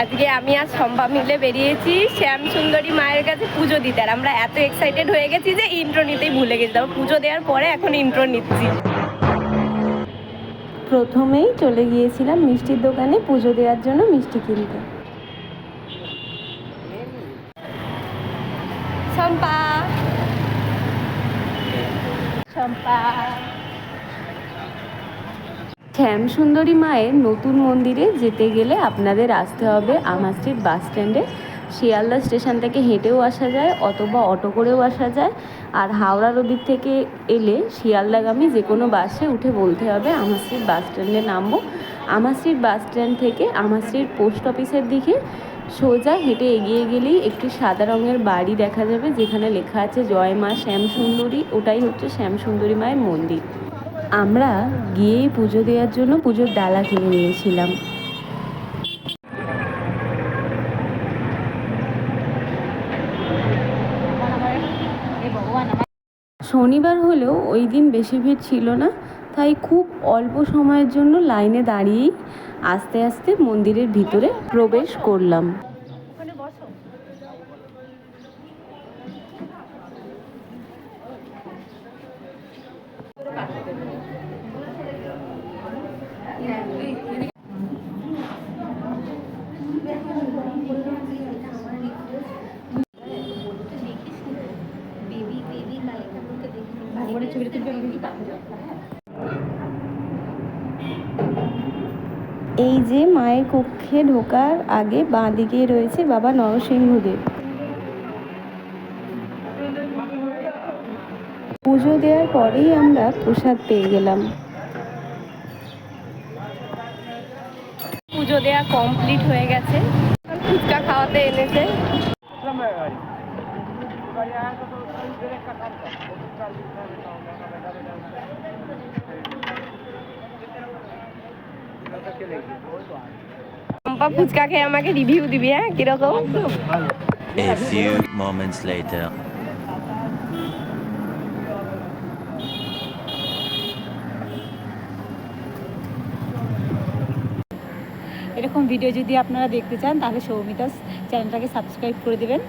আজকে আমি আর শম্পা মিলে বেরিয়েছি শ্যাম সুন্দরী মায়ের কাছে পুজো দিতে। আর আমরা এত এক্সাইটেড হয়ে গেছি যে ইন্ট্রো নিতেই ভুলে গেছি। তারপর পুজো দেওয়ার পরে এখন ইন্ট্রো নিচ্ছি। প্রথমেই চলে গিয়েছিলাম মিষ্টির দোকানে পুজো দেওয়ার জন্য মিষ্টি কিনতে। শম্পা শম্পা শ্যাম সুন্দরী মায়ের নতুন মন্দিরে যেতে গেলে আপনাদের আসতে হবে আমার স্ট্রিট বাস স্ট্যান্ডে। শিয়ালদা স্টেশন থেকে হেঁটেও আসা যায় অথবা অটো করেও আসা যায়। আর হাওড়ার ওদিক থেকে এলে শিয়ালদাগামী যে কোনো বাসে উঠে বলতে হবে আমার স্ট্রিট বাস স্ট্যান্ডে নামবো। আমার স্ট্রিট বাস স্ট্যান্ড থেকে আমার স্ট্রিট পোস্ট অফিসের দিকে সোজা হেঁটে এগিয়ে গেলেই একটি সাদা রঙের বাড়ি দেখা যাবে যেখানে লেখা আছে জয় মা শ্যাম সুন্দরী। ওটাই হচ্ছে শ্যাম সুন্দরী মায়ের মন্দির। আমরা গিয়েই পুজো দেওয়ার জন্য পুজোর ডালা কিনে নিয়েছিলাম। শনিবার হলেও ওই দিন বেশি ভিড় ছিল না, তাই খুব অল্প সময়ের জন্য লাইনে দাঁড়িয়েই আস্তে আস্তে মন্দিরের ভিতরে প্রবেশ করলাম। এই যে মায়ের কক্ষে ঢোকার আগে বাঁ দিকে রয়েছে বাবা নরসিংহদেব। পুজো দেওয়ার পরেই আমরা প্রসাদ পেয়ে গেলাম। পুজো দেওয়া কমপ্লিট হয়ে গেছে। ফুচকা খাওয়াতে এনেছে। চম্পা ফুচকা খেয়ে আমাকে রিভিউ দিবি, হ্যাঁ কিরকম। A few moments later. এরকম ভিডিও যদি আপনারা দেখতে চান তাহলে সৌমিতাস চ্যানেলটাকে সাবস্ক্রাইব করে দেবেন।